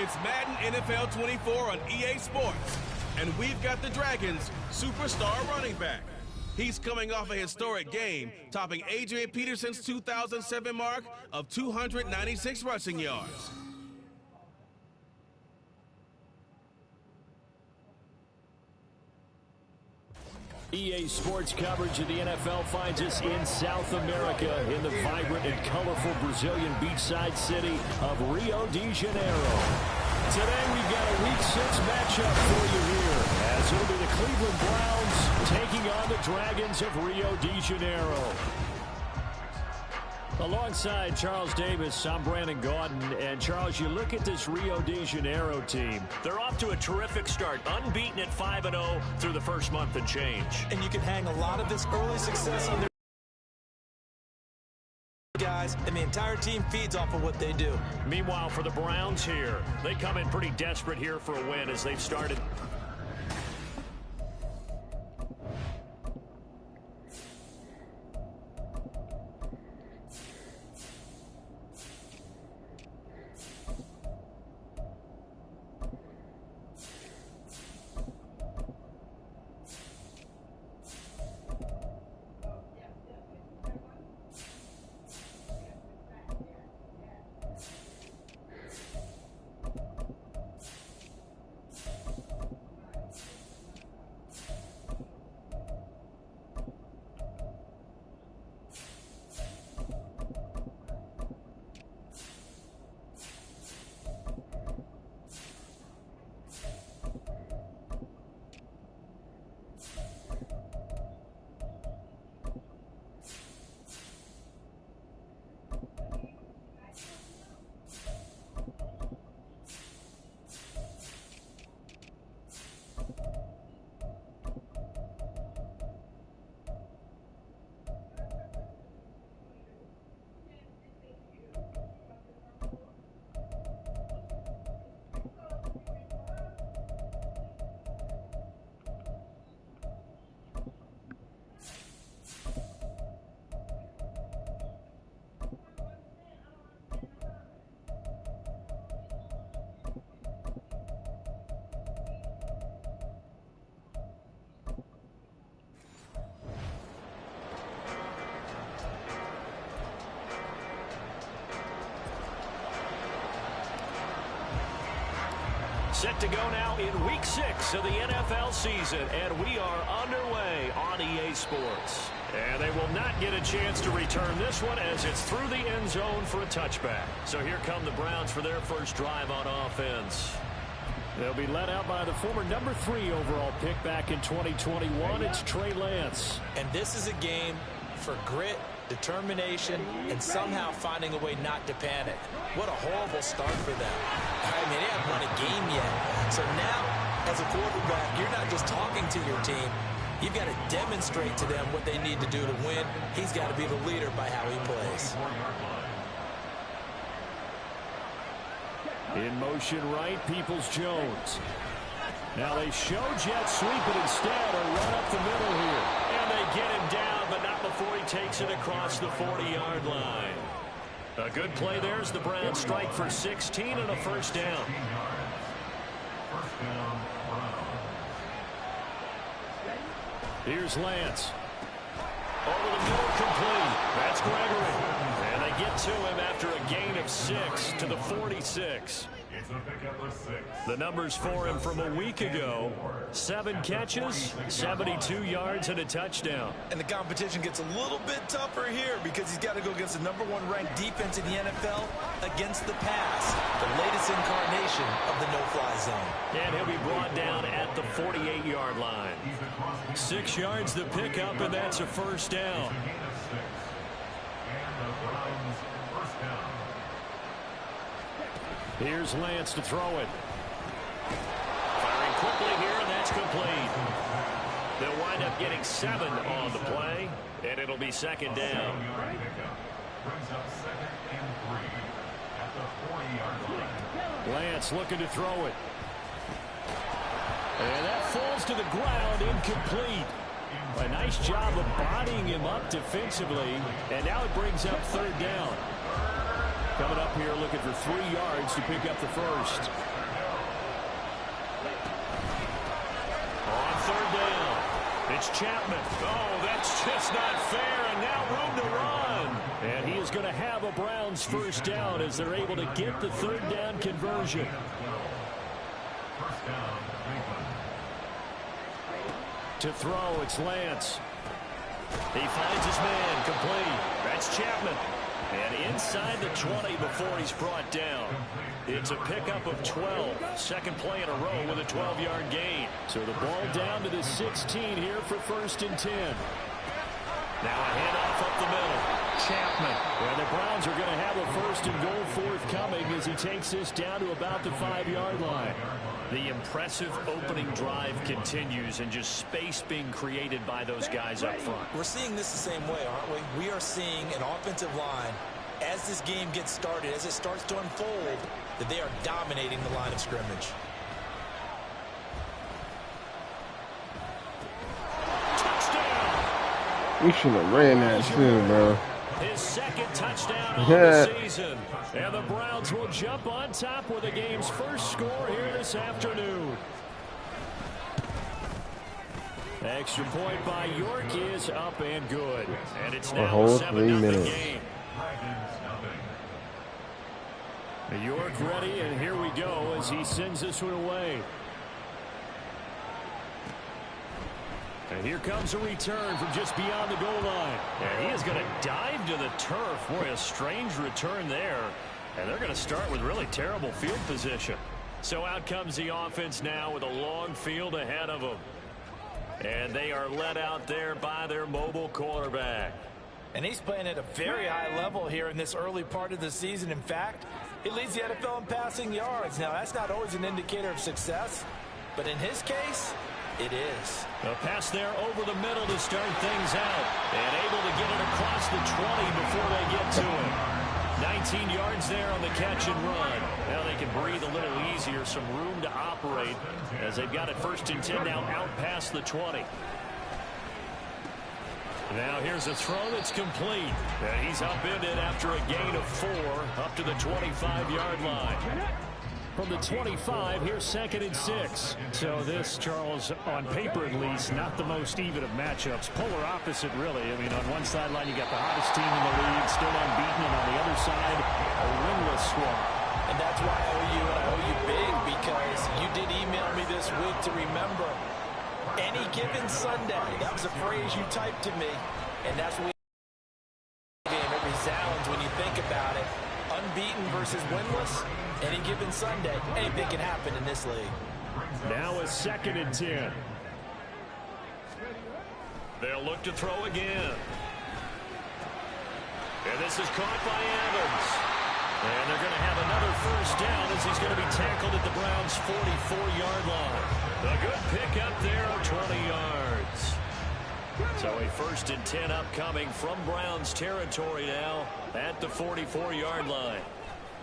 It's Madden NFL 24 on EA Sports. And we've got the Dragons' superstar running back. He's coming off a historic game, topping Adrian Peterson's 2007 mark of 296 rushing yards. EA Sports coverage of the NFL finds us in South America in the vibrant and colorful Brazilian beachside city of Rio de Janeiro. Today we've got a Week 6 matchup for you here, as it'll be the Cleveland Browns taking on the Dragons of Rio de Janeiro. Alongside Charles Davis, I'm Brandon Gaudin. And Charles, you look at this Rio de Janeiro team. They're off to a terrific start, unbeaten at 5-0 through the first month and change. And you can hang a lot of this early success on their guys, and the entire team feeds off of what they do. Meanwhile, for the Browns here, they come in pretty desperate here for a win as they've started. Set to go now in Week 6 of the NFL season, and we are underway on EA Sports. And they will not get a chance to return this one as it's through the end zone for a touchback. So here come the Browns for their first drive on offense. They'll be led out by the former number 3 overall pick back in 2021. It's Trey Lance. And this is a game for grit, determination, and somehow finding a way not to panic. What a horrible start for them. I mean, they haven't won a game yet. So now, as a quarterback, you're not just talking to your team. You've got to demonstrate to them what they need to do to win. He's got to be the leader by how he plays. In motion right, Peoples-Jones. Now they show jet sweep it instead, or run up the middle here. And they get him down, but not before he takes it across the 40-yard line. A good play there as the Browns strike for 16 and a first down. Here's Lance. Over the middle, complete. That's Gregory. And they get to him after a gain of 6 to the 46. The numbers for him from a week ago: 7 catches, 72 yards, and a touchdown. And the competition gets a little bit tougher here because he's got to go against the number 1 ranked defense in the NFL against the pass, the latest incarnation of the no-fly zone. And he'll be brought down at the 48-yard line. 6 yards the pickup, and that's a first down. Here's Lance to throw it. Firing quickly here, and that's complete. They'll wind up getting 7 on the play, and it'll be second down. Lance looking to throw it. And that falls to the ground, incomplete. A nice job of bodying him up defensively, and now it brings up third down. Coming up here looking for 3 yards to pick up the first. On third down, it's Chapman. Oh, that's just not fair, and now room to run. And he is going to have a Browns first down as they're able to get the third down conversion. To throw, it's Lance. He finds his man, complete. That's Chapman. And inside the 20 before he's brought down. It's a pickup of 12. Second play in a row with a 12-yard gain. So the ball down to the 16 here for 1st and 10. Now a handoff up the middle. Chapman. And the Browns are going to have a 1st and goal forthcoming as he takes this down to about the 5-yard line. The impressive opening drive continues, and just space being created by those guys up front. We're seeing this the same way, aren't we? We are seeing an offensive line, as this game gets started, as it starts to unfold, that they are dominating the line of scrimmage. Touchdown! We should have ran that too, bro. His second touchdown of the season. And the Browns will jump on top with the game's first score here this afternoon. Extra point by York is up and good. And it's A now whole a 3 minutes. 7-0 game. York ready, and here we go as he sends this one away. And here comes a return from just beyond the goal line. And he is going to dive to the turf. Boy, a strange return there. And they're going to start with really terrible field position. So out comes the offense now with a long field ahead of them. And they are led out there by their mobile quarterback. And he's playing at a very high level here in this early part of the season. In fact, he leads the NFL in passing yards. Now, that's not always an indicator of success, but in his case, it is. A pass there over the middle to start things out. And able to get it across the 20 before they get to him. 19 yards there on the catch and run. Now they can breathe a little easier, some room to operate as they've got it 1st and 10 now out past the 20. Now here's a throw that's complete. And he's upended after a gain of 4 up to the 25-yard line. From the 25, here's 2nd and 6. So this, Charles, on paper at least, not the most even of matchups. Polar opposite, really. I mean, on one sideline, you got the hottest team in the league, still unbeaten, and on the other side, a winless squad. And that's why I owe you big, because you did email me this week to remember any given Sunday. That was a phrase you typed to me, and that's what it resounds when you think about it. Unbeaten versus winless. Any given Sunday, anything can happen in this league. Now a 2nd and 10. They'll look to throw again. And this is caught by Evans. And they're going to have another first down as he's going to be tackled at the Browns' 44-yard line. A good pick up there of 20 yards. So a 1st and 10 upcoming from Browns territory now at the 44-yard line.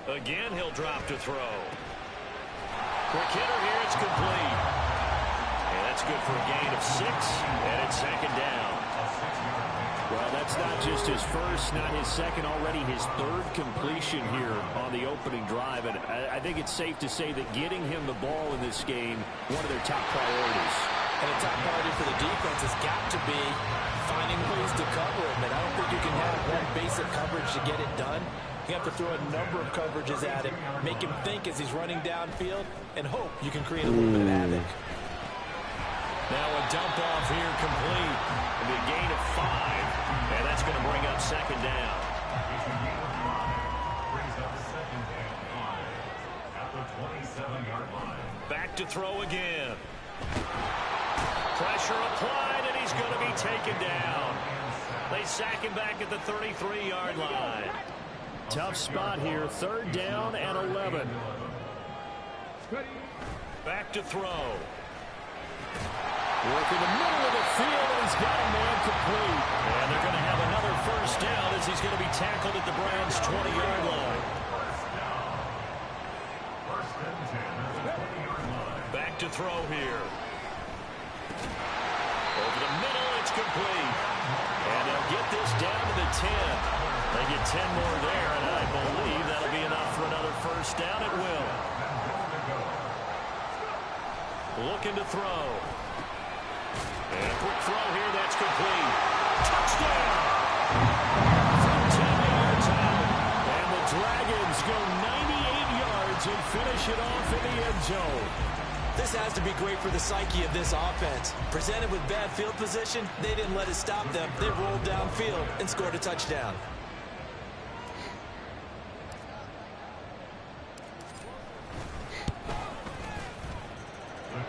Again, he'll drop to throw. Quick hitter here, it's complete. And that's good for a gain of 6, and it's 2nd down. Well, that's not just his first, not his second, already his 3rd completion here on the opening drive. And I think it's safe to say that getting him the ball in this game, one of their top priorities. And a top priority for the defense has got to be finding ways to cover him. And I don't think you can have one basic coverage to get it done. You have to throw a number of coverages at him, make him think as he's running downfield, and hope you can create a little bit of havoc. Now a dump off here complete. And a gain of 5. And that's going to bring up 2nd down. Back to throw again. Pressure applied, and he's going to be taken down. They sack him back at the 33-yard line. Tough spot here, 3rd down and 11. Back to throw. Work in the middle of the field, and he's got a man complete. And they're going to have another first down as he's going to be tackled at the Browns' 20-yard line. Back to throw here. Over the middle, it's complete. And they'll get this down to the 10. They get 10 more there, and I believe that'll looking to throw. And a quick throw here, that's complete. Touchdown! From 10 yards out. And the Dragons go 98 yards and finish it off in the end zone. This has to be great for the psyche of this offense. Presented with bad field position, they didn't let it stop them. They rolled downfield and scored a touchdown.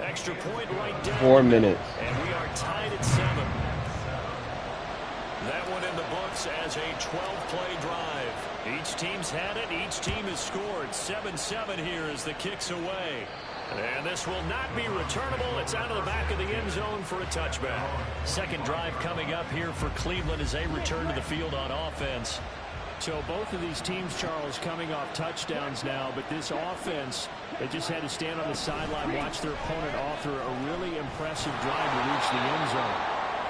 Extra point right down. 4 minutes. And we are tied at 7. That one in the books as a 12-play drive. Each team's had it. Each team has scored. 7-7 here as the kick's away. And this will not be returnable. It's out of the back of the end zone for a touchback. Second drive coming up here for Cleveland as they return to the field on offense. So both of these teams, Charles, coming off touchdowns now, but this offense, they just had to stand on the sideline, watch their opponent author a really impressive drive to reach the end zone.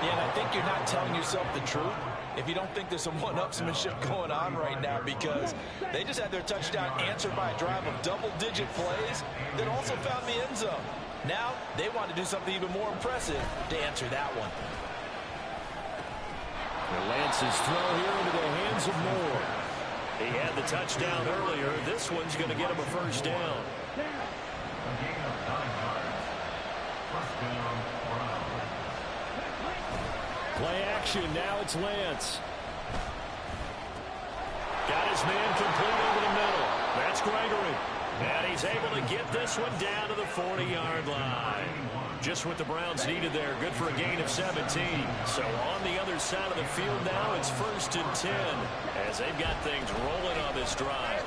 Yeah, and I think you're not telling yourself the truth if you don't think there's some one-upsmanship going on right now, because they just had their touchdown answered by a drive of double-digit plays that also found the end zone. Now they want to do something even more impressive to answer that one. Lance's throw here into the hands of Moore. He had the touchdown earlier. This one's going to get him a first down. Play action. Now it's Lance. Got his man complete over the middle. That's Gregory. And he's able to get this one down to the 40-yard line. Just what the Browns needed there. Good for a gain of 17. So on the other side of the field now, it's 1st and 10 as they've got things rolling on this drive.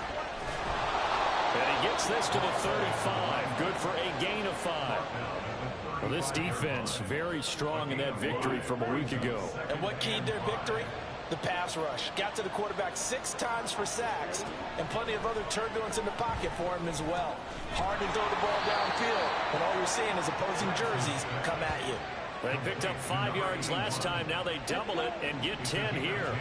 And he gets this to the 35. Good for a gain of 5. Well, this defense very strong in that victory from a week ago. And what keyed their victory? The pass rush. Got to the quarterback 6 times for sacks, and plenty of other turbulence in the pocket for him as well. Hard to throw the ball downfield, and all you're seeing is opposing jerseys come at you. They picked up 5 yards last time. Now they double it and get 10 here.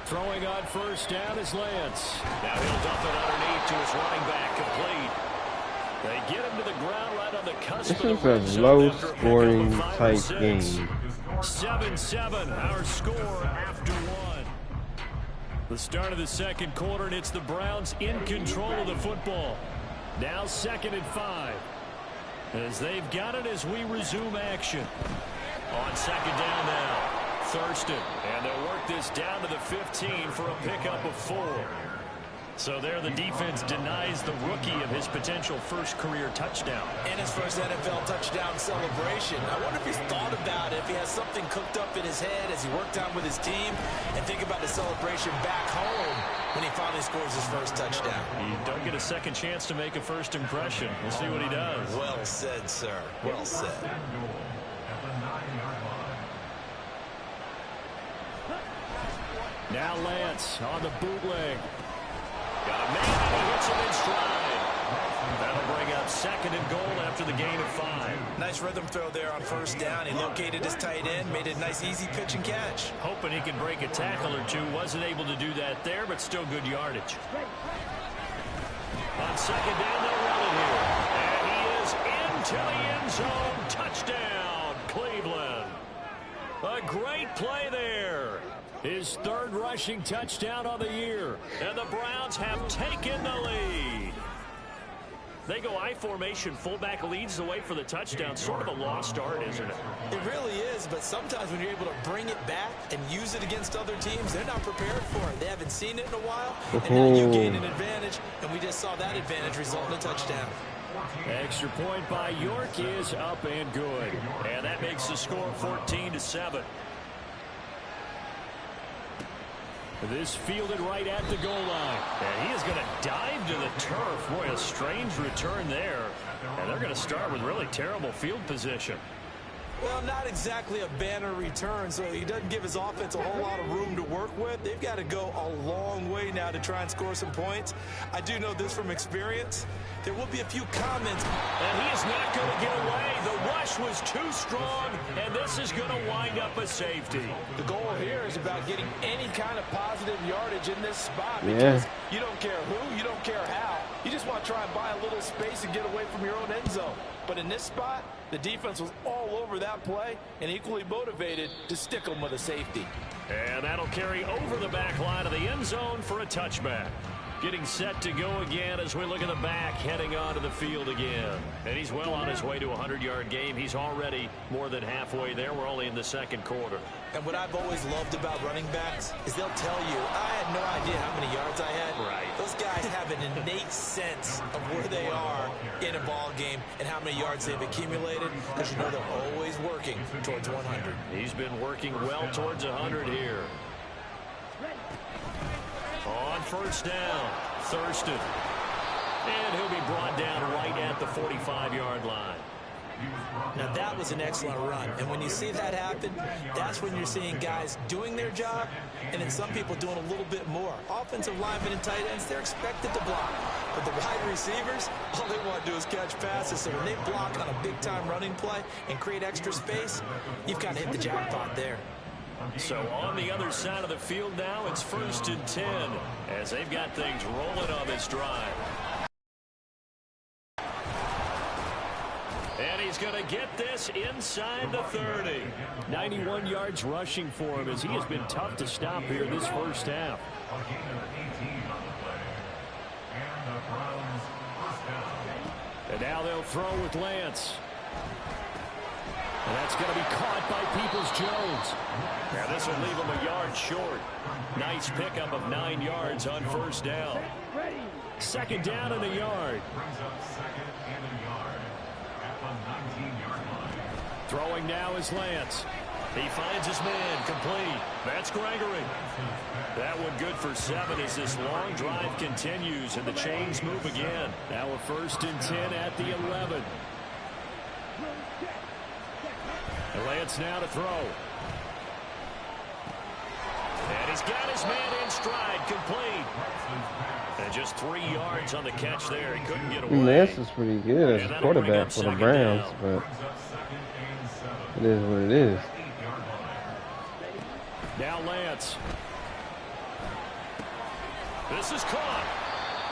Throwing on first down is Lance. Now he'll dump it underneath to his running back, complete. They get him to the ground right on the cusp of the This is a low-scoring type game. 7-7, our score after 1. The start of the second quarter, and it's the Browns in control of the football. Now 2nd and 5. As they've got it as we resume action. On 2nd down now, Thurston. And they'll work this down to the 15 for a pickup of 4. So there the defense denies the rookie of his potential first career touchdown. And his first NFL touchdown celebration. I wonder if he's thought about it, if he has something cooked up in his head as he worked out with his team, and think about the celebration back home when he finally scores his first touchdown. You don't get a second chance to make a first impression. We'll see what he does. Well said, sir. Well said. Now Lance on the bootleg. Got a man and he hits him in stride. That'll bring up 2nd and goal after the gain of 5. Nice rhythm throw there on first down. He located his tight end, made it a nice easy pitch and catch. Hoping he can break a tackle or two. Wasn't able to do that there, but still good yardage. On 2nd down, they'll run it here. And he is into the end zone. Touchdown, Cleveland. A great play there. His 3rd rushing touchdown on the year. And the Browns have taken the lead. They go I formation. Fullback leads the way for the touchdown. Sort of a lost art, isn't it? It really is, but sometimes when you're able to bring it back and use it against other teams, they're not prepared for it. They haven't seen it in a while, and now you gain an advantage, and we just saw that advantage result in a touchdown. Extra point by York is up and good. And that makes the score 14-7. This fielded right at the goal line. And he is going to dive to the turf. Boy, a strange return there. And they're going to start with really terrible field position. Well, not exactly a banner return, so he doesn't give his offense a whole lot of room to work with. They've got to go a long way now to try and score some points. I do know this from experience. There will be a few comments. And he is not going to get away. The rush was too strong, and this is going to wind up a safety. The goal here is about getting any kind of positive positive yardage in this spot because you don't care who, you don't care how. You just want to try and buy a little space and get away from your own end zone. But in this spot, the defense was all over that play and equally motivated to stick them with a safety. And that'll carry over the back line of the end zone for a touchback. Getting set to go again as we look at the back heading onto the field again. And he's well on his way to a 100-yard game. He's already more than halfway there. We're only in the second quarter. And what I've always loved about running backs is they'll tell you, I had no idea how many yards I had. Right. Those guys have an innate sense of where they are in a ball game and how many yards they've accumulated, because you know they're always working towards 100. He's been working well towards 100 here. On first down, Thurston. And he'll be brought down right at the 45-yard line. Now that was an excellent run, and when you see that happen, that's when you're seeing guys doing their job and then some people doing a little bit more. Offensive linemen and tight ends, they're expected to block, but the wide receivers, all they want to do is catch passes. So when they block on a big-time running play and create extra space, you've kind of hit the jackpot there. So on the other side of the field now, it's 1st and 10 as they've got things rolling on this drive. And he's going to get this inside the 30. 91 yards rushing for him as he has been tough to stop here this first half. And now they'll throw with Lance. And that's going to be caught by Peoples-Jones. Now this will leave him a yard short. Nice pickup of 9 yards on first down. Second down and a yard. Throwing now is Lance. He finds his man, complete. That's Gregory. That one good for 7 as this long drive continues and the chains move again. Now a 1st and 10 at the 11. Lance now to throw. And he's got his man in stride, complete. And just 3 yards on the catch there. He couldn't get away. Lance is pretty good as a quarterback for the Browns, but it is what it is. Now Lance. This is caught.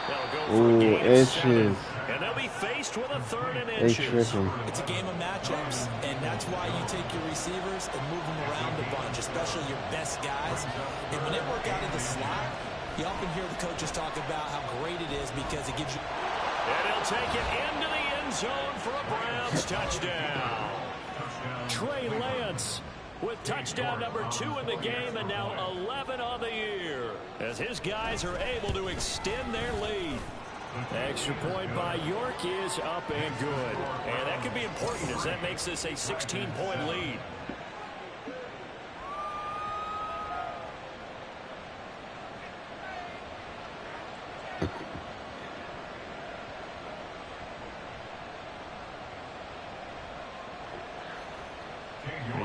They'll go for a gain of 7. And they'll be faced with a 3rd and inches. It's a game of matchups, and that's why you take your receivers and move them around a bunch, especially your best guys. And when they work out in the slot, you often hear the coaches talk about how great it is because it gives you... And he'll take it into the end zone for a Browns touchdown. Trey Lance with touchdown number 2 in the game and now 11 on the year as his guys are able to extend their lead. Extra point by York is up and good. And that could be important as that makes this a 16-point lead.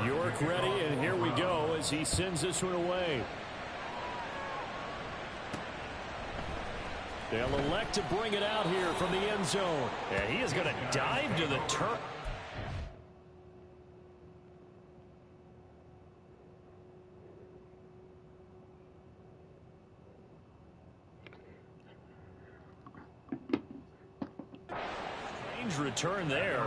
York ready, and here we go as he sends this one away. They'll elect to bring it out here from the end zone. And he is going to dive to the turf. Return there,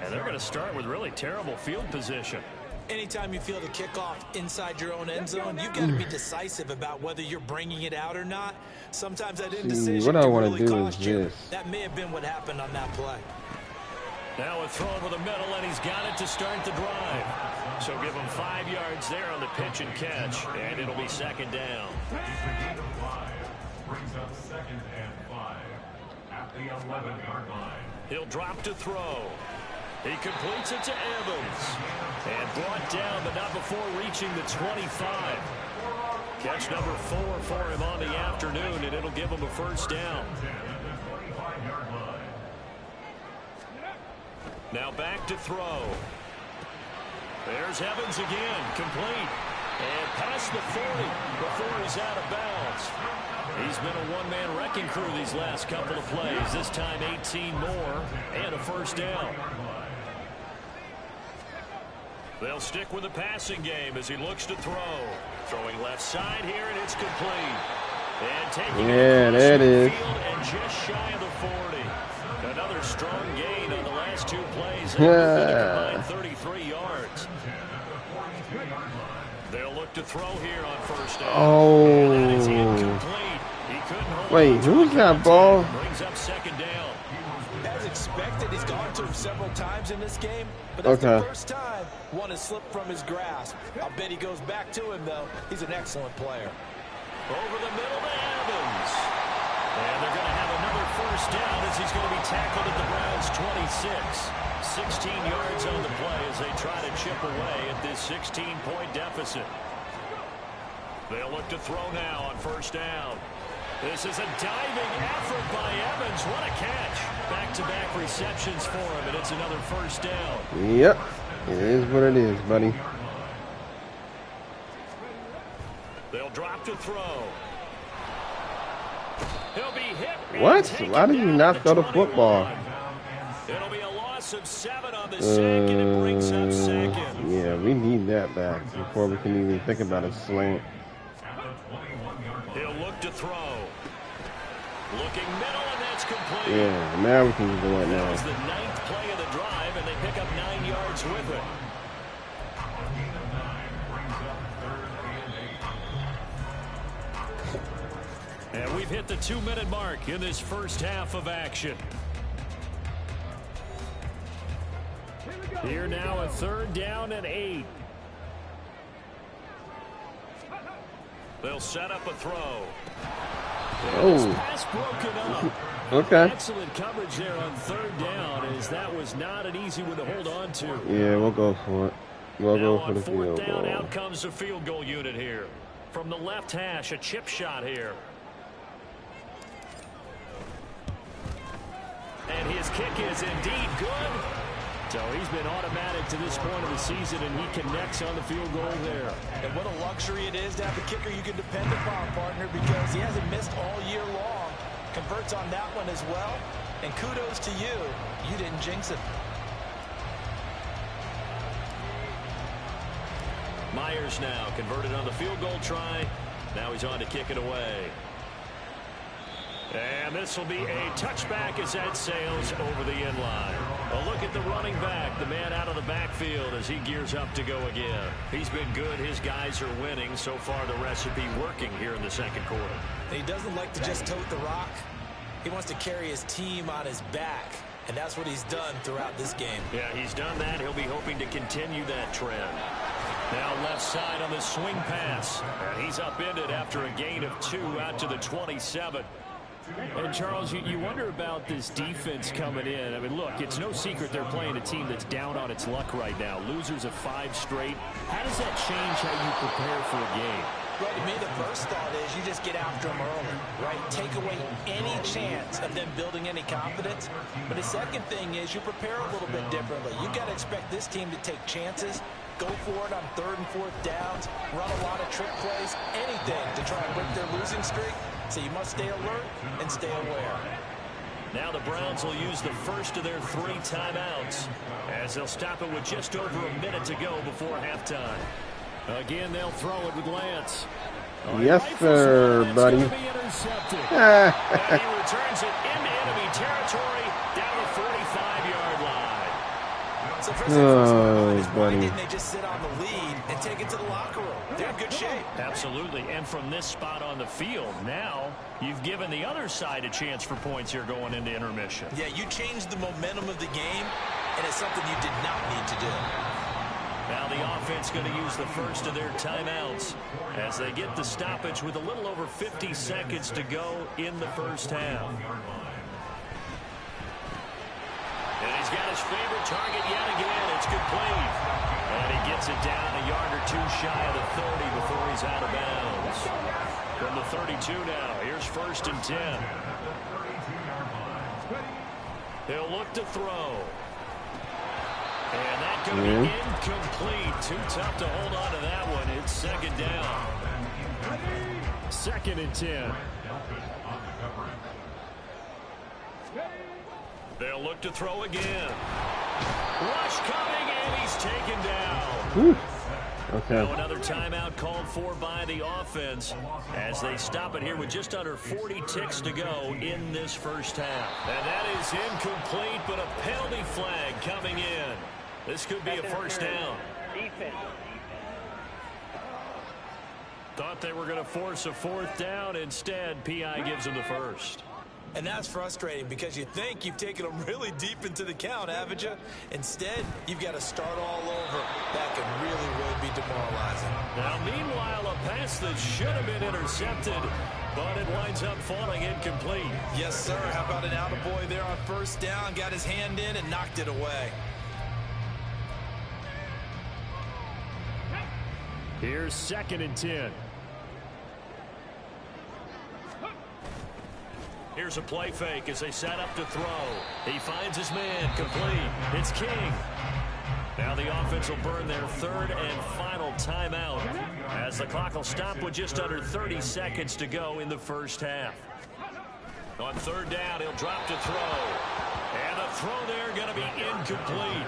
and they're going to start with really terrible field position. Anytime you feel the kickoff inside your own end zone, you've got to be decisive about whether you're bringing it out or not. Sometimes that indecision what I want really to do cost is you. this. That may have been what happened on that play. Now a throw over the middle, and he's got it to start the drive. So give him 5 yards there on the pitch and catch, and it'll be 2nd down. Brings up 2nd and 5 at the 11-yard line. He'll drop to throw. He completes it to Evans. And brought down, but not before reaching the 25. Catch number 4 for him on the afternoon, and it'll give him a 1st down. Now back to throw. There's Evans again, complete. And past the 40 before he's out of bounds. He's been a one-man wrecking crew these last couple of plays. This time 18 more and a 1st down. They'll stick with the passing game as he looks to throw. Throwing left side here, and it's complete. And taking there it is. And just shy of the 40. Another strong gain on the last 2 plays. Yeah. 33 yards. They'll look to throw here on first down. Oh. And that is incomplete. He couldn't hold Wait, who's that ball? Brings up second down. As expected, he's gone to him several times in this game, but that's the first time one has slipped from his grasp. I'll bet he goes back to him, though. He's an excellent player. Over the middle to Evans. And they're going to have another first down as he's going to be tackled at the Browns' 26. 16 yards on the play as they try to chip away at this 16-point deficit. They'll look to throw now on first down. This is a diving effort by Evans. What a catch. Back-to-back receptions for him, and it's another first down. Yep. It is what it is, buddy. They'll drop to throw. He'll be hit. What? Why did you not throw the football? It'll be a loss of 7 on the second. It brings up second. Yeah, we need that back before we can even think about a slant. He'll look to throw. Looking middle, and that's complete. Yeah, now we can go it now. That was the 9th play of the drive, and they pick up 9 yards with it. And we've hit the 2-minute mark in this first half of action. Here now a 3rd down and 8. They'll set up a throw. Oh. Pass broken up. Okay. Excellent coverage there on 3rd down, as that was not an easy one to hold on to. Yeah, we'll go for it. We'll now go for the on 4th field down, goal. out comes the field goal unit here. From the left hash, a chip shot here. And his kick is indeed good. So he's been automatic to this point of the season, and he connects on the field goal there. And what a luxury it is to have a kicker you can depend upon, partner, because he hasn't missed all year long. Converts on that one as well. And kudos to you. You didn't jinx it. Myers now converted on the field goal try. Now he's on to kick it away. And this will be a touchback as that sails over the end line. A look at the running back, the man out of the backfield as he gears up to go again. He's been good. His guys are winning. So far, the recipe working here in the second quarter. He doesn't like to just tote the rock. He wants to carry his team on his back. And that's what he's done throughout this game. Yeah, he's done that. He'll be hoping to continue that trend. Now left side on the swing pass. And he's upended after a gain of 2 out to the 27. And Charles, you wonder about this defense coming in. I mean, look, it's no secret they're playing a team that's down on its luck right now. Losers of 5 straight. How does that change how you prepare for a game? Well, to me, the first thought is you just get after them early, right? Take away any chance of them building any confidence. But the second thing is you prepare a little bit differently. You've got to expect this team to take chances, go for it on 3rd and 4th downs, run a lot of trick plays, anything to try and break their losing streak. So you must stay alert and stay aware. Now the Browns will use the first of their 3 timeouts as they'll stop it with just over a minute to go before halftime. Again, they'll throw it with Lance. Yes, sir, buddy. And he returns it into enemy territory down the 45-yard line. So Oh, why buddy. didn't they just sit on the lead and take it to the locker room? They're in good shape. Absolutely. And from this spot on the field, now you've given the other side a chance for points here going into intermission. Yeah, you changed the momentum of the game, and it's something you did not need to do. Now the offense going to use the first of their timeouts as they get the stoppage with a little over 50 seconds to go in the first half. And he's got his favorite target yet again. It's complete. And he gets it down a yard or 2 shy of the 30 before he's out of bounds. From the 32 now, here's 1st and 10. He'll look to throw. And that going to be incomplete. Too tough to hold on to that one. It's 2nd down. 2nd and 10. They'll look to throw again. Rush coming And he's taken down. Whew. Okay. Now another timeout called for by the offense as they stop it here with just under 40 ticks to go in this first half. And that is incomplete, but a penalty flag coming in. This could be a first down. Thought they were going to force a fourth down. Instead, P.I. gives them the first. And that's frustrating because you think you've taken them really deep into the count, haven't you? Instead, you've got to start all over. That can really be demoralizing. Now, meanwhile, a pass that should have been intercepted, but it winds up falling incomplete. Yes, sir. How about an attaboy there on first down? Got his hand in and knocked it away. Here's 2nd and 10. Here's a play fake as they set up to throw. He finds his man, complete. It's King. Now the offense will burn their 3rd and final timeout as the clock will stop with just under 30 seconds to go in the first half. On 3rd down, he'll drop to throw. And the throw there going to be incomplete.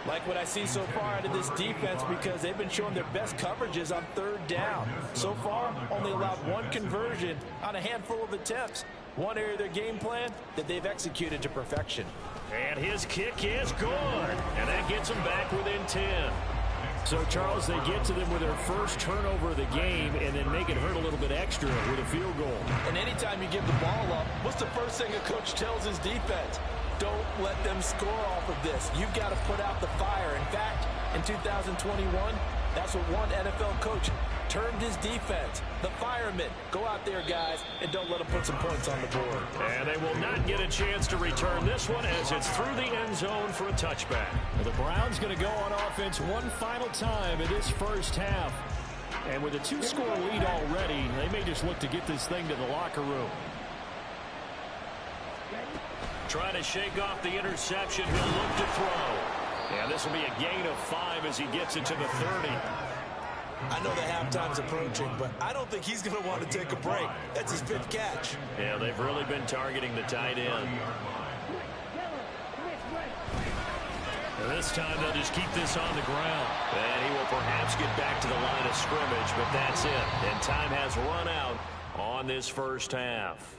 Like what I see so far out of this defense because they've been showing their best coverages on 3rd down. So far, only allowed 1 conversion on a handful of attempts. One area of their game plan that they've executed to perfection. And his kick is good. And that gets them back within 10. So, Charles, they get to them with their first turnover of the game and then make it hurt a little bit extra with a field goal. And anytime you give the ball up, what's the first thing a coach tells his defense? Don't let them score off of this. You've got to put out the fire. In fact, in 2021, that's what one NFL coach termed his defense, the firemen. Go out there, guys, and don't let them put some points on the board. And they will not get a chance to return this one as it's through the end zone for a touchback. Well, the Browns going to go on offense one final time in this first half. And with a 2-score lead already, they may just look to get this thing to the locker room. Trying to shake off the interception. He'll look to throw. And this will be a gain of 5 as he gets it to the 30. I know the halftime's approaching, but I don't think he's going to want to take a break. That's his 5th catch. Yeah, they've really been targeting the tight end. And this time they'll just keep this on the ground. And he will perhaps get back to the line of scrimmage, but that's it. And time has run out on this first half.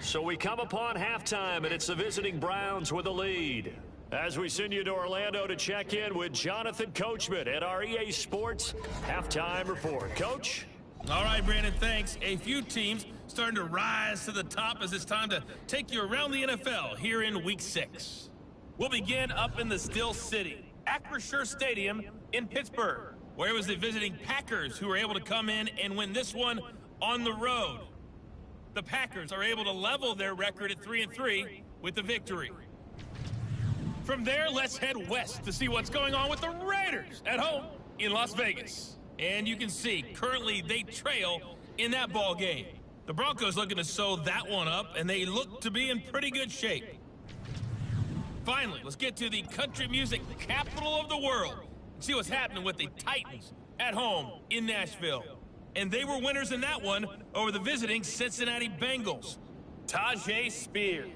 So we come upon halftime, and it's the visiting Browns with a lead. As we send you to Orlando to check in with Jonathan Coachman at our EA Sports Halftime Report. Coach? All right, Brandon, thanks. A few teams starting to rise to the top as it's time to take you around the NFL here in Week 6. We'll begin up in the Steel City, Acrisure Stadium in Pittsburgh, where it was the visiting Packers who were able to come in and win this one on the road. The Packers are able to level their record at 3-3 with the victory. From there, let's head west to see what's going on with the Raiders at home in Las Vegas. And you can see, currently they trail in that ball game. The Broncos looking to sew that one up, and they look to be in pretty good shape. Finally, let's get to the country music capital of the world and see what's happening with the Titans at home in Nashville. And they were winners in that one over the visiting Cincinnati Bengals. Tajay Spears,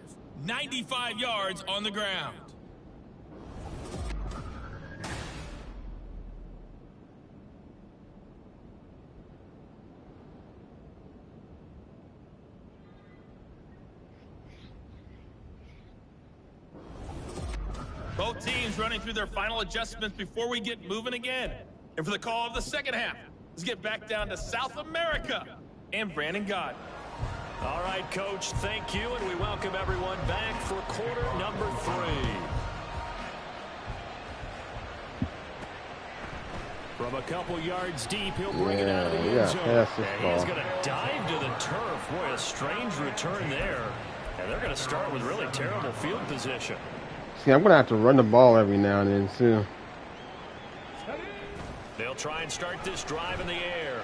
95 yards on the ground. Both teams running through their final adjustments before we get moving again. And for the call of the second half, let's get back down to South America and Brandon Gott. All right, Coach, thank you, and we welcome everyone back for quarter number 3. From a couple yards deep, he'll bring it out of the end zone. And he's going to dive to the turf. Boy, a strange return there. And they're going to start with really terrible field position. See, I'm going to have to run the ball every now and then, too. They'll try and start this drive in the air.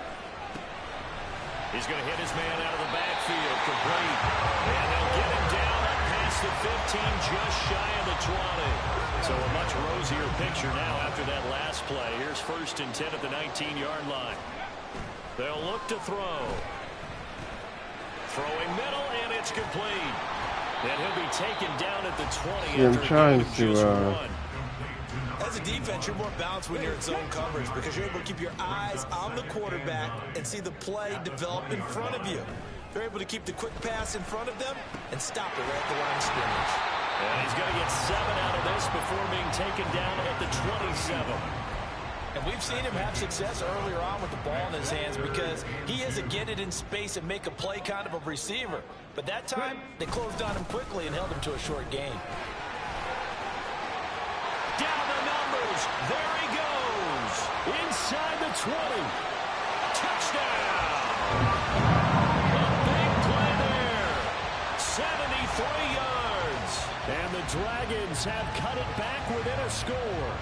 He's going to hit his man out of the backfield, complete. And they'll get him down up past the 15, just shy of the 20. So a much rosier picture now after that last play. Here's 1st and 10 at the 19-yard line. They'll look to throw. Throwing middle, and it's complete. And he'll be taken down at the 20. Yeah, I'm trying to As a defense, you're more balanced when you're in zone coverage because you're able to keep your eyes on the quarterback and see the play develop in front of you. They're able to keep the quick pass in front of them and stop it right at the line of scrimmage. And he's going to get 7 out of this before being taken down at the 27. And we've seen him have success earlier on with the ball in his hands because he is a get it in space and make a play kind of a receiver. But that time, they closed on him quickly and held him to a short gain. Down the numbers. There he goes. Inside the 20. Touchdown. A big play there. 73 yards. And the Dragons have cut it back within a score.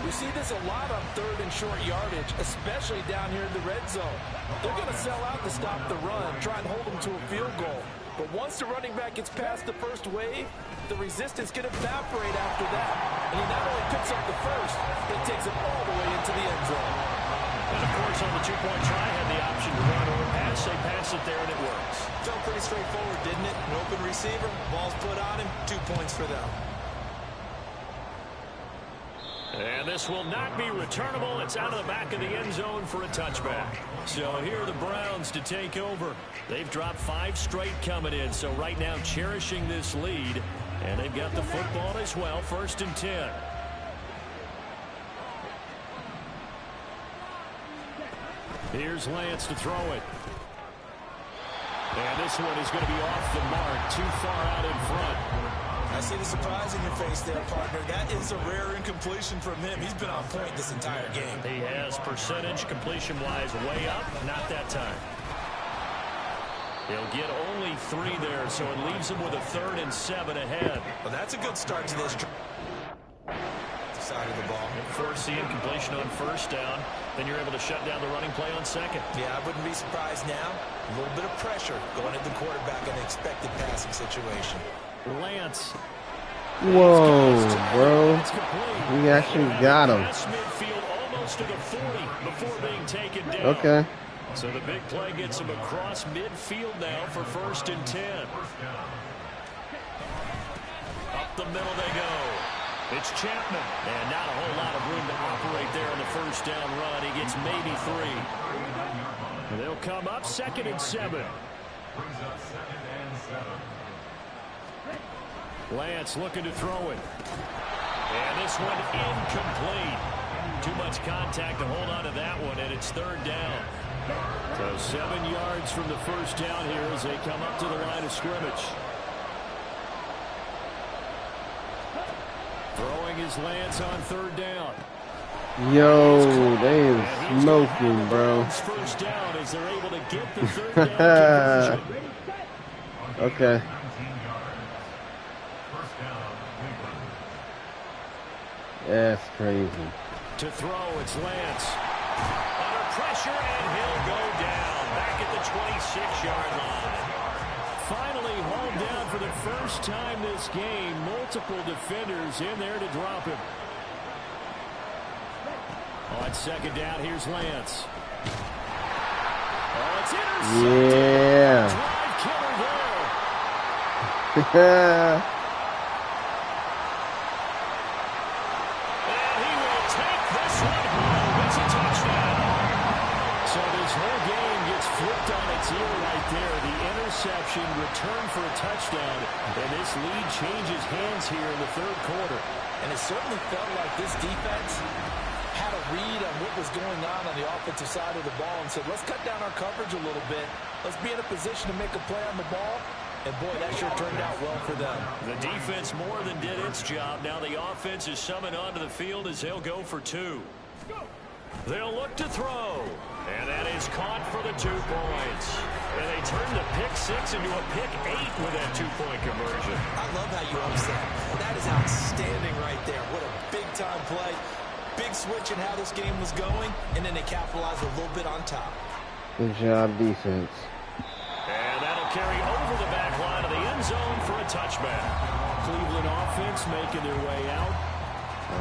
We see this a lot on 3rd and short yardage, especially down here in the red zone. They're going to sell out to stop the run, try and hold them to a field goal. But once the running back gets past the first wave, the resistance can evaporate after that. And he not only picks up the first, but takes it all the way into the end zone. And, of course, on the two-point try, had the option to run or pass. They pass it there, and it works. Felt pretty straightforward, didn't it? An open receiver, ball's put on him, 2 points for them. And this will not be returnable. It's out of the back of the end zone for a touchback. So here are the Browns to take over. They've dropped 5 straight coming in, so right now cherishing this lead. And they've got the football as well, 1st and 10. Here's Lance to throw it. And this one is going to be off the mark, too far out in front. I see the surprise in your face there, partner. That is a rare incompletion from him. He's been on point this entire game. He has percentage completion-wise way up. Not that time. He'll get only 3 there, so it leaves him with a 3rd and 7 ahead. Well, that's a good start to this side of the ball. Force the incompletion on 1st down. Then you're able to shut down the running play on 2nd. Yeah, I wouldn't be surprised now. A little bit of pressure going at the quarterback in an expected passing situation. Lance. Whoa, bro. We actually got him. Midfield almost to the 40 before being taken down. Okay. So the big play gets him across midfield now for 1st and 10. Up the middle they go. It's Chapman. And not a whole lot of room to operate there on the 1st down run. He gets maybe 3. And they'll come up 2nd and 7. Lance looking to throw it. And this one incomplete. Too much contact to hold on to that one, and it's 3rd down. So 7 yards from the 1st down here as they come up to the line of scrimmage. Throwing his Lance on 3rd down. Yo, they is smoking, bro. 1st down as they're able to get the 3rd down conversion. Okay. That's crazy. To throw, it's Lance. Under pressure, and he'll go down. Back at the 26-yard line. Finally hauled down for the first time this game. Multiple defenders in there to drop him. On 2nd down, here's Lance. Oh, it's intercepted. Yeah. Drive killer there. Return for a touchdown, and this lead changes hands here in the 3rd quarter. And it certainly felt like this defense had a read on what was going on the offensive side of the ball and said, let's cut down our coverage a little bit. Let's be in a position to make a play on the ball. And, boy, that sure turned out well for them. The defense more than did its job. Now the offense is summoned onto the field as they'll go for 2. They'll look to throw. And that is caught for the 2 points. And they turn the pick 6 into a pick 8 with that 2-point conversion. I love how you always say that is outstanding right there. What a big-time play. Big switch in how this game was going, and then they capitalized a little bit on top. Good job, defense. And that'll carry over the back line of the end zone for a touchback. Cleveland offense making their way out.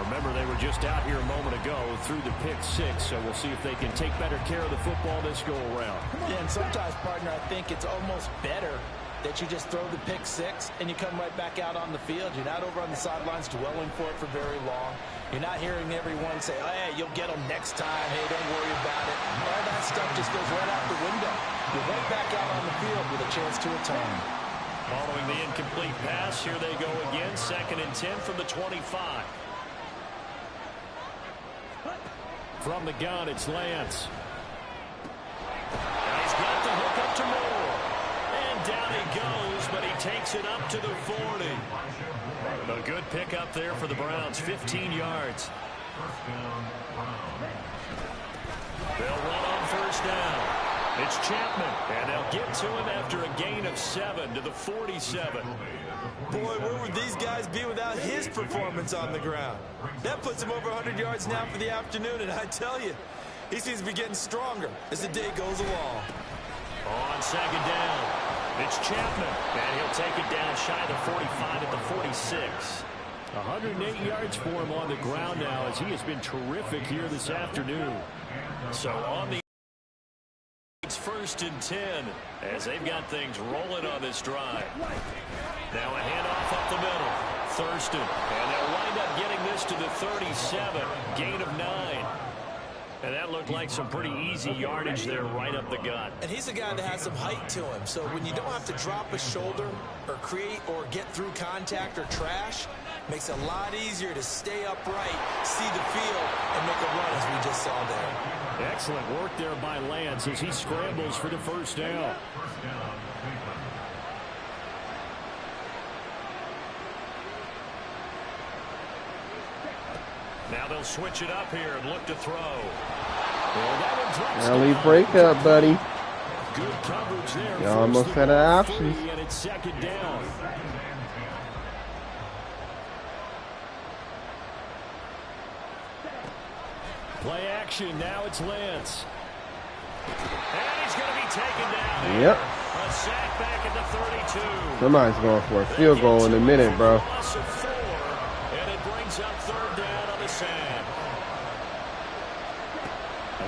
Remember, they were just out here a moment ago through the pick 6, so we'll see if they can take better care of the football this go-around. Yeah, and sometimes, partner, I think it's almost better that you just throw the pick six and you come right back out on the field. You're not over on the sidelines dwelling for it for very long. You're not hearing everyone say, oh, hey, you'll get them next time. Hey, don't worry about it. All that stuff just goes right out the window. You're right back out on the field with a chance to atone. Following the incomplete pass, here they go again. 2nd and 10 from the 25. From the gun, it's Lance. And he's got the hook up to Moore. And down he goes, but he takes it up to the 40. A good pickup there for the Browns, 15 yards. They'll run on 1st down. It's Chapman, and they'll get to him after a gain of 7 to the 47. Boy, where would these guys be without his performance on the ground? That puts him over 100 yards now for the afternoon, and I tell you, he seems to be getting stronger as the day goes along. On 2nd down, it's Chapman, and he'll take it down shy of the 45 at the 46. 108 yards for him on the ground now, as he has been terrific here this afternoon. So on the 1st and 10, as they've got things rolling on this drive. Now a handoff up the middle. Thurston, and they'll wind up getting this to the 37. Gain of 9. And that looked like some pretty easy yardage there right up the gut. And he's a guy that has some height to him. So when you don't have to drop a shoulder or create or get through contact or trash, makes it a lot easier to stay upright, see the field, and make a run as we just saw there. Excellent work there by Lance as he scrambles for the 1st down. Now they'll switch it up here and look to throw. Early breakup, buddy. Good coverage there. You almost had an option. And it's 2nd down. Play action. Now it's Lance. And he's going to be taken down. Yep. A sack back at the 32. Somebody's going for a field goal in a minute, bro. Loss of 4, and it brings up 3rd down on the sack.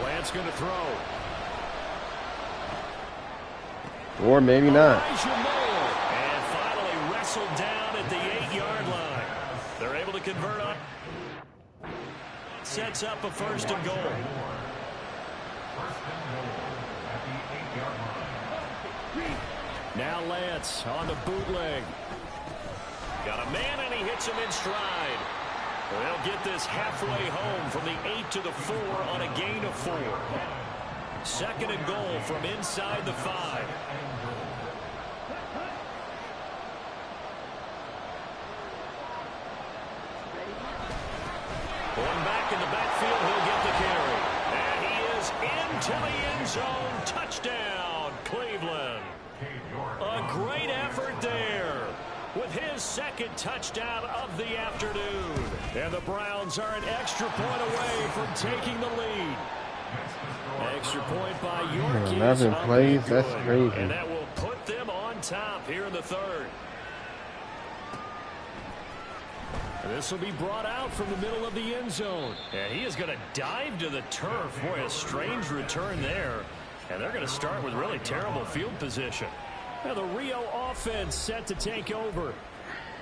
Lance going to throw. Or maybe not. And finally wrestled down at the 8-yard line. They're able to convert on. Sets up a 1st and goal. Now Lance on the bootleg. Got a man, and he hits him in stride. They'll get this halfway home from the 8 to the 4 on a gain of 4. 2nd and goal from inside the 5. One back in the backfield, he'll get the carry. And he is into the end zone. Touchdown, Cleveland. A great effort there with his 2nd touchdown of the afternoon. And the Browns are an extra point away from taking the lead. Extra point by York. 11 plays, that's crazy. And that will put them on top here in the 3rd. And this will be brought out from the middle of the end zone. And he is going to dive to the turf. Boy, a strange return there. And they're going to start with really terrible field position. Now the Rio offense set to take over.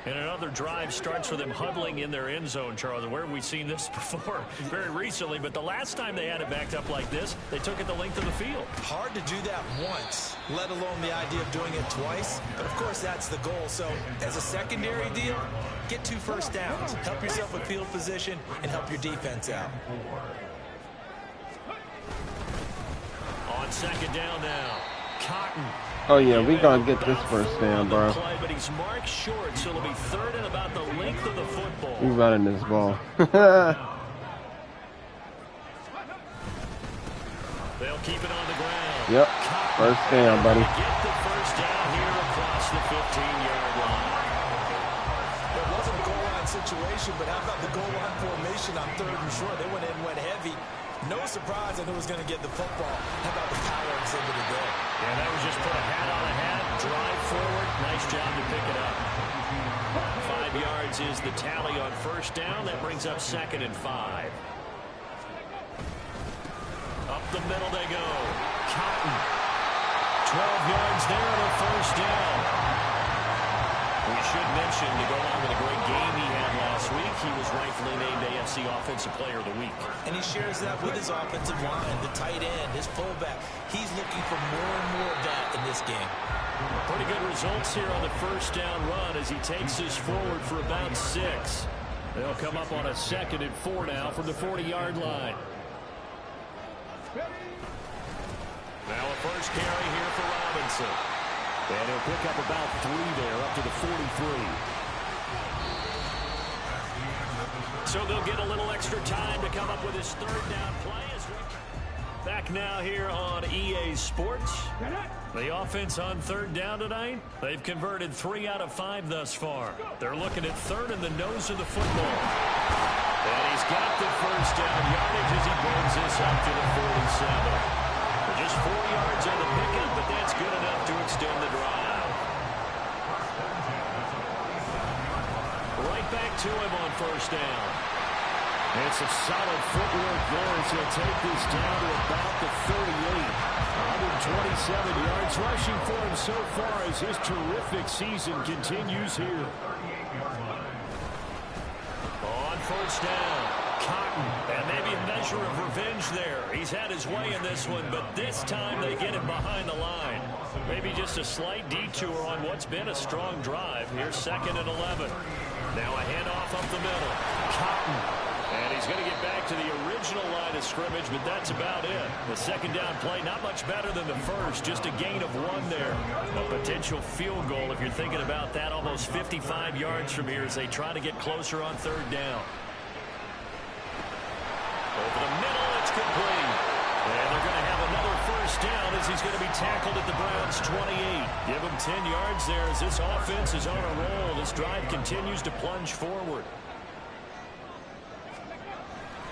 And another drive starts with them huddling in their end zone, Charles. And where have we seen this before? Very recently, but the last time they had it backed up like this, they took it the length of the field. Hard to do that once, let alone the idea of doing it twice. But, of course, that's the goal. So, as a secondary deal, get 2 first downs. Help yourself with field position and help your defense out. On 2nd down now, Cotton. Oh, yeah, we going to get this 1st down, bro. Play, but he's marked short, so it'll be 3rd and about the length of the football. We running this ball. They'll keep it on the ground. Yep. 1st down, buddy. Get the 1st down here across the 15-yard line. It wasn't a goal line situation, but how about the goal line formation on 3rd and short? They went in and went heavy. No surprise I knew it was going to get the football. How about the power exhibited there? Yeah, that was just put a hat on a hat, drive forward. Nice job to pick it up. 5 yards is the tally on 1st down. That brings up 2nd and 5. Up the middle they go. Cotton. yards there on a first down. We should mention, to go along with a great game he had last week, he was rightfully named AFC Offensive Player of the Week. And he shares that with his offensive line, the tight end, his fullback. He's looking for more and more of that in this game. Pretty good results here on the first down run as he takes us forward for about 6. They'll come up on a 2nd and 4 now from the 40-yard line. Now a first carry here for Robinson. And he'll pick up about 3 there, up to the 43. So they'll get a little extra time to come up with his 3rd down play. Back now here on EA Sports. The offense on 3rd down tonight, they've converted 3 out of 5 thus far. They're looking at 3rd in the nose of the football. And he's got the first down yardage as he brings this up to the 47. Just 4 yards on the pickup, but that's good enough to extend the drive. Right back to him on first down. It's a solid footwork there as he'll take this down to about the 38. 127 yards rushing for him so far as his terrific season continues here. On first down, Cotton, and maybe a measure of revenge there. He's had his way in this one, but this time they get him behind the line. Maybe just a slight detour on what's been a strong drive. Here's 2nd and 11. Now a handoff up the middle. Cotton. And he's going to get back to the original line of scrimmage, but that's about it. The 2nd down play, not much better than the first, just a gain of 1 there. A potential field goal, if you're thinking about that, almost 55 yards from here as they try to get closer on 3rd down. Over the middle, it's complete. And they're going to have another first down as he's going to be tackled at the Browns' 28. Give him 10 yards there as this offense is on a roll. This drive continues to plunge forward.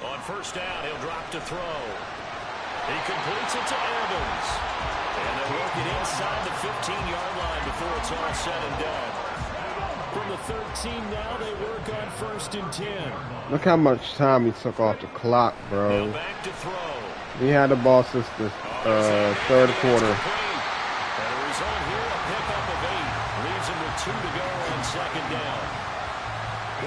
On first down, he'll drop to throw. He completes it to Evans. And they'll work it inside the 15-yard line before it's all said and done. From the 13 now, they work on 1st and 10. Look how much time he took off the clock, bro. Now back to throw. He had the ball since the 3rd quarter. And a result here, a pickup of 8. Leaves him with 2 to go on 2nd down.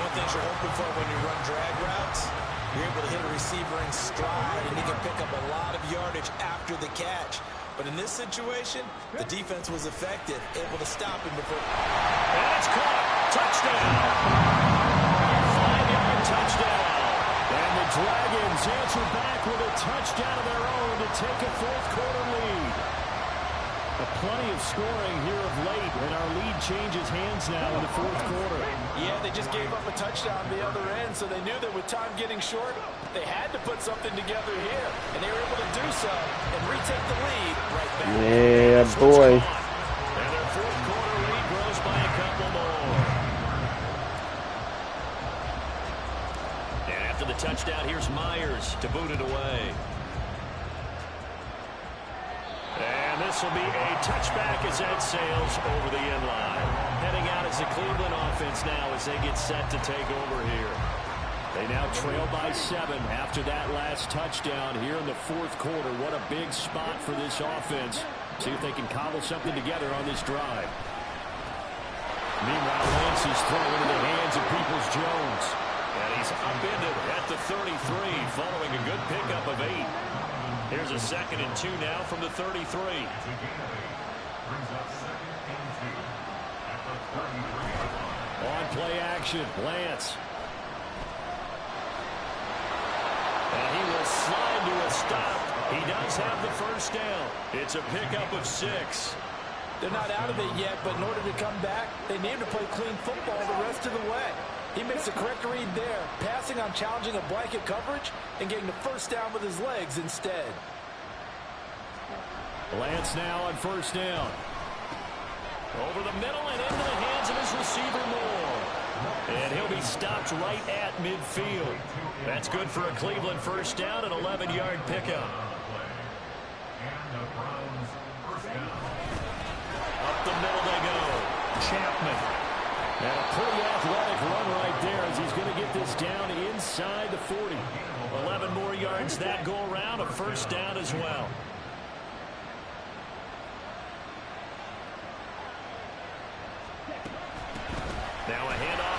One thing you're hoping for when you run drag routes, you're able to hit a receiver in stride, and he can pick up a lot of yardage after the catch. But in this situation, the defense was effective, able to stop him before. And it's caught. Touchdown. 5-yard touchdown. And the Dragons answer back with a touchdown of their own to take a 4th quarter lead. Plenty of scoring here of late, and our lead changes hands now in the 4th quarter. Yeah, they just gave up a touchdown the other end, so they knew that with time getting short, they had to put something together here, and they were able to do so and retake the lead right back. Yeah, boy. And their 4th quarter lead grows by a couple more. And after the touchdown, here's Myers to boot it away. And this will be a touchback as that sails over the end line. Heading out is the Cleveland offense now as they get set to take over here. They now trail by 7 after that last touchdown here in the 4th quarter. What a big spot for this offense. See if they can cobble something together on this drive. Meanwhile, Lance is thrown into the hands of Peoples-Jones. And he's upended at the 33 following a good pickup of 8. Here's a 2nd and 2 now from the 33. On play action, Lance. And he will slide to a stop. He does have the first down. It's a pickup of 6. They're not out of it yet, but in order to come back, they need to play clean football the rest of the way. He makes a correct read there, passing on challenging a blanket coverage and getting the first down with his legs instead. Lance now on first down. Over the middle and into the hands of his receiver Moore. And he'll be stopped right at midfield. That's good for a Cleveland first down, an 11-yard pickup. Up the middle they go. Chapman. And a pretty athletic run right there as he's going to get this down inside the 40. 11 more yards that go around, a first down as well.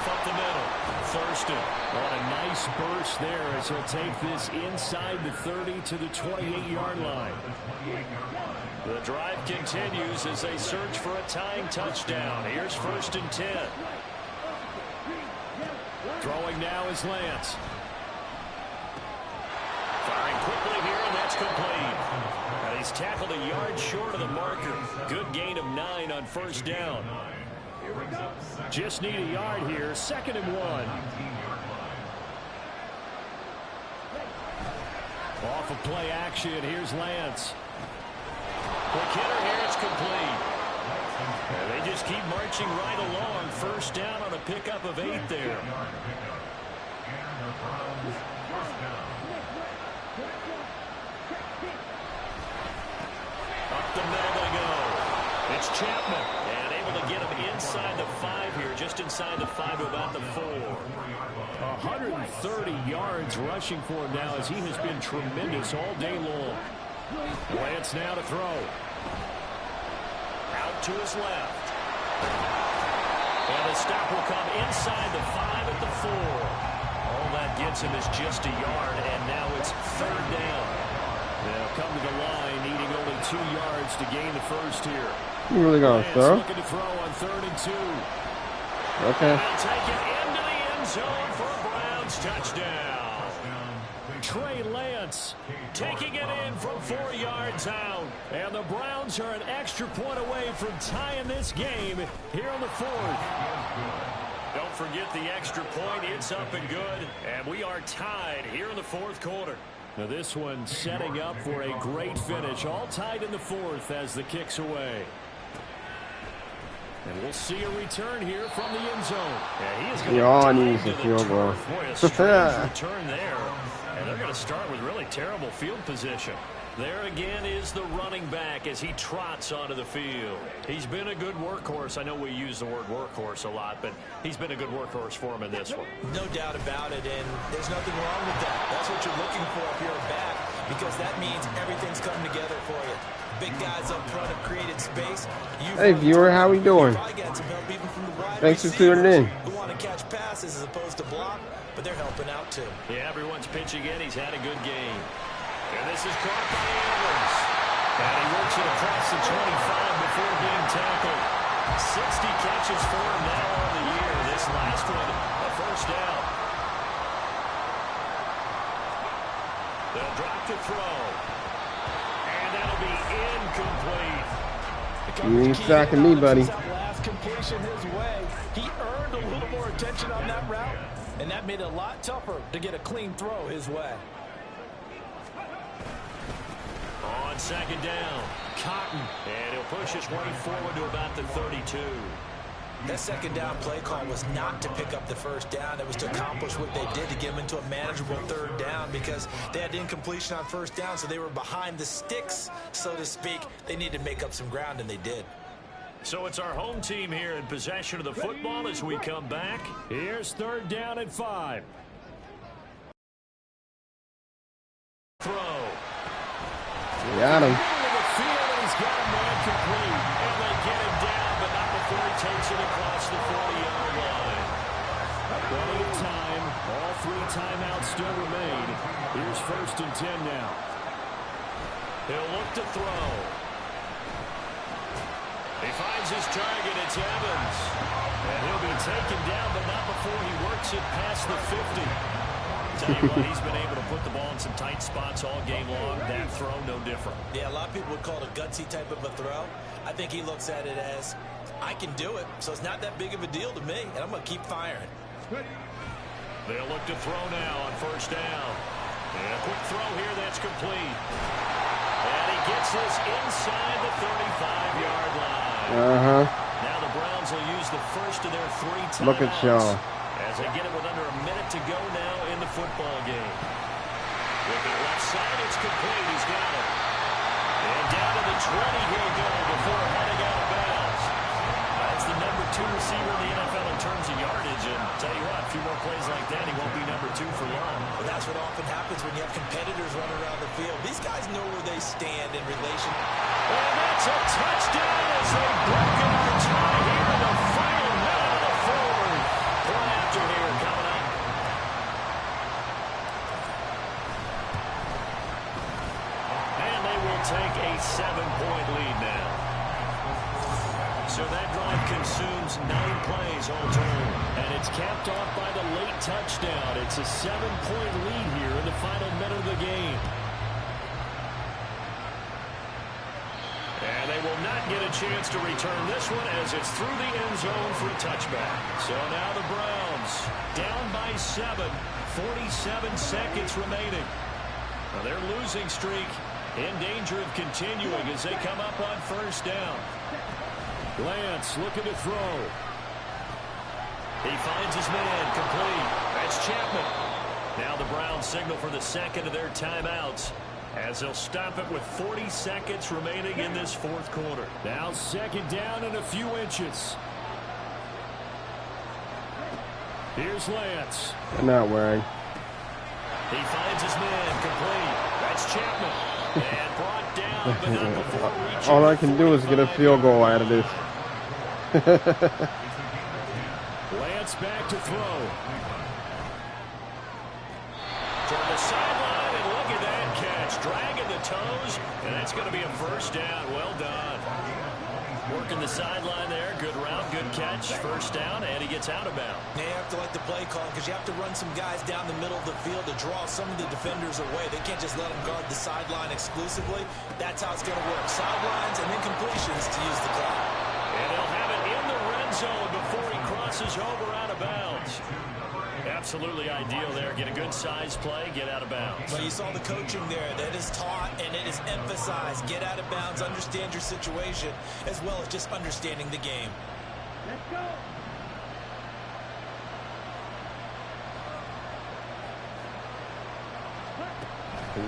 off up the middle. Thurston. What a nice burst there as he'll take this inside the 30 to the 28-yard line. The drive continues as they search for a tying touchdown. Here's 1st and 10. Throwing now is Lance. Firing quickly here, and that's complete. And he's tackled a yard short of the marker. Good gain of 9 on 1st down. Just need a yard here. 2nd and 1. Off of play action, here's Lance. Quick hitter here, it's complete. And they just keep marching right along. 1st down on a pickup of 8 there. Up the middle they go. It's Chapman. And able to get him inside the 5 here, just inside the 5 to about the 4. 130 yards rushing for him now as he has been tremendous all day long. Lance now to throw. Out to his left. And the stop will come inside the 5 at the 4. All that gets him is just a yard, and now it's 3rd down. They'll come to the line, needing only 2 yards to gain the 1st here. You really gonna throw? Looking to throw on 3rd and 2. Okay. They'll take it into the end zone for a Browns touchdown. Trey Lance taking it in from 4 yards out. And the Browns are an extra point away from tying this game here in the 4th. Don't forget the extra point. It's up and good. And we are tied here in the 4th quarter. Now this one setting up for a great finish. All tied in the 4th as the kick's away. And we'll see a return here from the end zone. Yeah, he is going Y'all needs a field goal. Boy, a strange return there. And they're going to start with really terrible field position. There again is the running back as he trots onto the field. He's been a good workhorse. I know we use the word workhorse a lot, but he's been a good workhorse for him in this one. No doubt about it, and there's nothing wrong with that. That's what you're looking for if you're a back, because that means everything's coming together for you. Big guys up front have created space. Hey, viewer, how we doing? Thanks for tuning in. Who want to catch passes as opposed to block, but they're helping out too. Yeah, everyone's pitching in. He's had a good game. And this is caught by Evans. And he works it across the 25 before being tackled. 60 catches for him now on the year. This last one, a 1st down. They'll drop to throw. And that'll be incomplete. You ain't sacking me, buddy. That last completion his way. He earned a little more attention on that route, and that made it a lot tougher to get a clean throw his way. On 2nd down, Cotton. And he'll push his way forward to about the 32. That 2nd down play call was not to pick up the 1st down. It was to accomplish what they did to get them into a manageable 3rd down because they had incompletion on 1st down, so they were behind the sticks, so to speak. They needed to make up some ground, and they did. So it's our home team here in possession of the football as we come back. Here's 3rd down and 5. Throw. Got him. He's got him complete. And they get him down, but not before he takes it across the 40-yard line. Plenty of time. All 3 timeouts still remain. Here's 1st and 10 now. He'll look to throw. He finds his target. It's Evans. And he'll be taken down, but not before he works it past the 50. Tell you what, he's been able to put the ball in some tight spots all game long. That throw, no different. Yeah, a lot of people would call it a gutsy type of a throw. I think he looks at it as, I can do it, so it's not that big of a deal to me, and I'm going to keep firing. They'll look to throw now on 1st down. And a quick throw here, that's complete. And he gets this inside the 35-yard line. Now the Browns will use the first of their 3 timeouts. Look at y'all. As they get it with under a minute to go now in the football game. With the left side, it's complete. He's got it. And down to the 20 he'll go before heading out of bounds. That's the number 2 receiver in the NFL in terms of yardage. And tell you what, a few more plays like that, he won't be number 2 for long. But that's what often happens when you have competitors running around the field. These guys know where they stand in relation. And that's a touchdown as they break our tie here in the final minute of the 4th. So that drive consumes 9 plays all told. And it's capped off by the late touchdown. It's a 7-point lead here in the final minute of the game. And they will not get a chance to return this one as it's through the end zone for a touchback. So now the Browns down by 7, 47 seconds remaining. Now their losing streak in danger of continuing as they come up on first down. Lance looking to throw. He finds his man complete. That's Chapman. Now the Browns signal for the second of their timeouts as they'll stop it with 40 seconds remaining in this fourth quarter. Now second down and a few inches. Here's Lance. I'm not wearing. He finds his man complete. That's Chapman. And brought down, but not before reaching. All I can do is get a field goal out of this. Lance back to throw. From the sideline, and look at that catch. Dragging the toes, and that's going to be a first down. Well done. Working the sideline there. Good route, good catch. First down, and he gets out of bounds. They have to like the play call because you have to run some guys down the middle of the field to draw some of the defenders away. They can't just let them guard the sideline exclusively. That's how it's going to work. Sidelines and then completions to use the clock. And they'll have it in the red zone before he crosses over out of bounds. Absolutely ideal there. Get a good size play, get out of bounds. Well, you saw the coaching there. That is taught and it is emphasized. Get out of bounds, understand your situation, as well as just understanding the game. Let's go.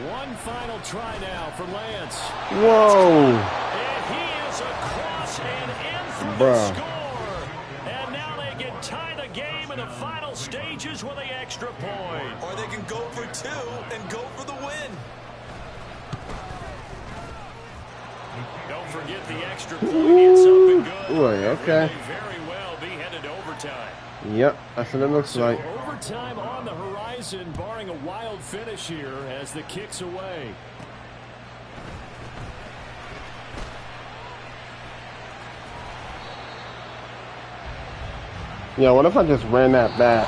One final try now for Lance. Whoa. And he is across and in for the Bruh. score. And now they can tie the game in the final stages with the extra point. Or they can go for 2 and go for the win. Don't forget the extra point. It's up and good. Boy, okay. It may very well be headed to overtime. Yep, that's what it looks like. Overtime on the horizon, barring a wild finish here as the kick's away. Yeah, what if I just ran that back?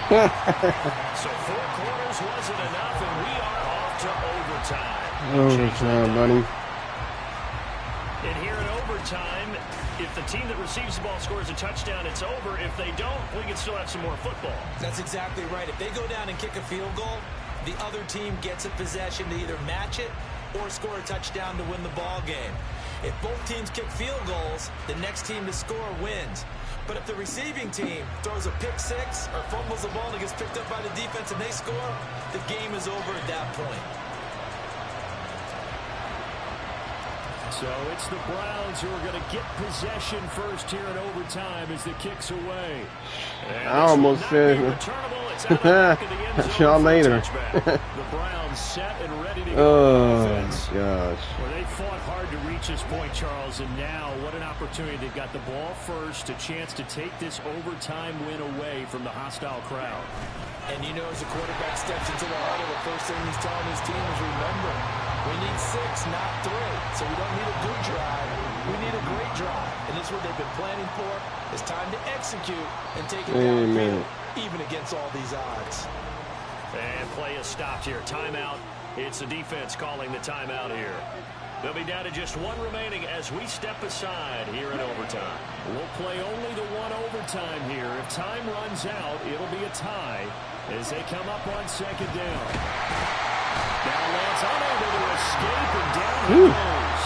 So 4 quarters wasn't enough, and we are off to overtime. Overtime, buddy. And here in overtime, if the team that receives the ball scores a touchdown, it's over. If they don't, we can still have some more football. That's exactly right. If they go down and kick a field goal, the other team gets a possession to either match it or score a touchdown to win the ball game. If both teams kick field goals, the next team to score wins. But if the receiving team throws a pick 6 or fumbles the ball and it gets picked up by the defense and they score, the game is over at that point. So it's the Browns who are going to get possession first here in overtime as the kick's away. I almost said, y'all later. The Browns set and ready to go. Oh, offense. gosh. Well, they fought hard to reach this point, Charles, and now what an opportunity. They've got the ball first, a chance to take this overtime win away from the hostile crowd. And you know, as the quarterback steps into the huddle, the first thing he's telling his team is, remember, we need 6, not 3. So we don't need a good drive. We need a great drive. And this is what they've been planning for. It's time to execute and take it down the field, even against all these odds. And play is stopped here. Timeout. It's the defense calling the timeout here. They'll be down to just 1 remaining as we step aside here in overtime. We'll play only the 1 overtime here. If time runs out, it'll be a tie as they come up on second down. Now Lance unable to escape, and down he goes.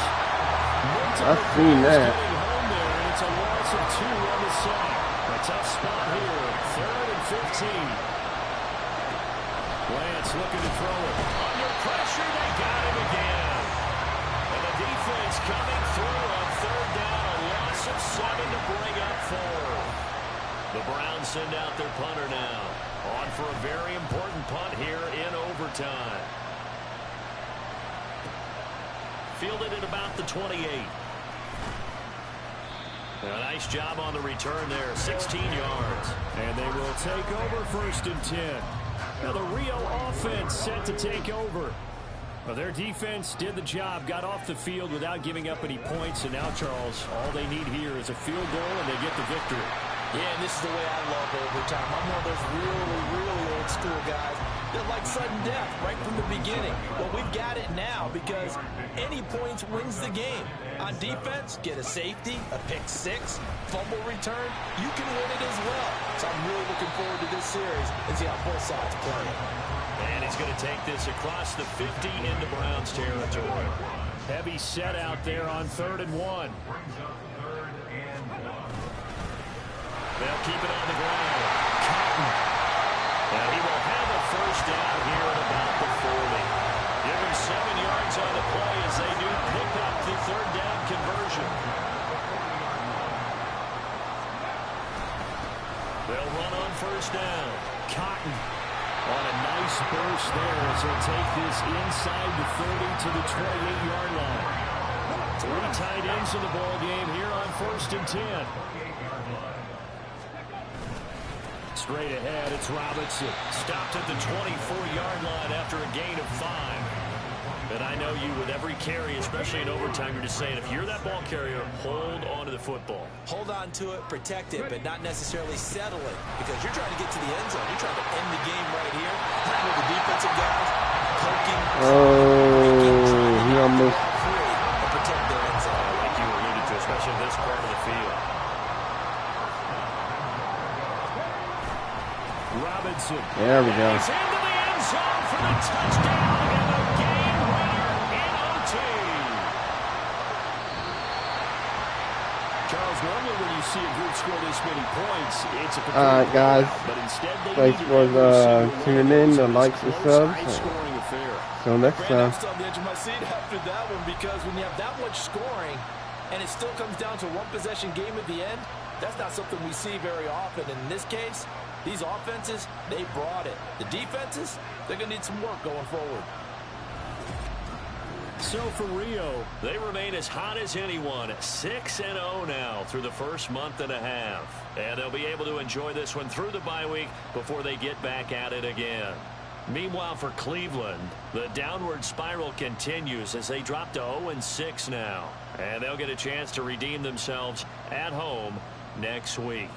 I've seen that. Getting home there, and it's a loss of 2 on the sack. A tough spot here. 3rd and 15. Lance looking to throw it. Under pressure, they got him again. And the defense coming through on 3rd down. A loss of 7 to bring up 4. The Browns send out their punter now. On for a very important punt here in overtime. Fielded at about the 28. A nice job on the return there. 16 yards. And they will take over 1st and 10. Now the Rio offense set to take over. Well, their defense did the job, got off the field without giving up any points, and now, Charles, all they need here is a field goal, and they get the victory. Yeah, and this is the way I love overtime. I'm one of those really old school guys that like sudden death right from the beginning. But we've got it now because any points wins the game. On defense, get a safety, a pick six, fumble return, you can win it as well. So I'm really looking forward to this series and see how both sides play. And he's going to take this across the 50 into Browns territory. Heavy set out there on 3rd and 1. They'll keep it on the ground. Cotton. And he will have a first down here at about the 40. Give him 7 yards on the play as they do pick up the 3rd down conversion. They'll run on first down. Cotton on a nice burst there as he'll take this inside the 30 to the 28-yard line. 3 tight ends in the ball game here on 1st and 10. Straight ahead, it's Robinson. Stopped at the 24-yard line after a gain of 5. And I know you, with every carry, especially in overtime, you're just saying, if you're that ball carrier, hold on to the football. Hold on to it, protect it, but not necessarily settle it. Because you're trying to get to the end zone. You're trying to end the game right here. With the defensive guys poking. He almost. And protect their end zone. Like you alluded to, especially this part of the field. Robinson. There we go. He's into the end zone for the touchdown and the game winner in OT. Charles, normally when you see a group score this many points, it's a All right, guys. but instead they Thanks for tuning in, the likes and subs. high-scoring affair. Till next Brandon, time. I'm still on the edge of my seat after that one because when you have that much scoring and it still comes down to one possession game at the end, that's not something we see very often. And in this case, these offenses, they brought it. The defenses, they're going to need some work going forward. So for Rio, they remain as hot as anyone, 6-0 now through the first month and a half. And they'll be able to enjoy this one through the bye week before they get back at it again. Meanwhile, for Cleveland, the downward spiral continues as they drop to 0-6 now. And they'll get a chance to redeem themselves at home next week.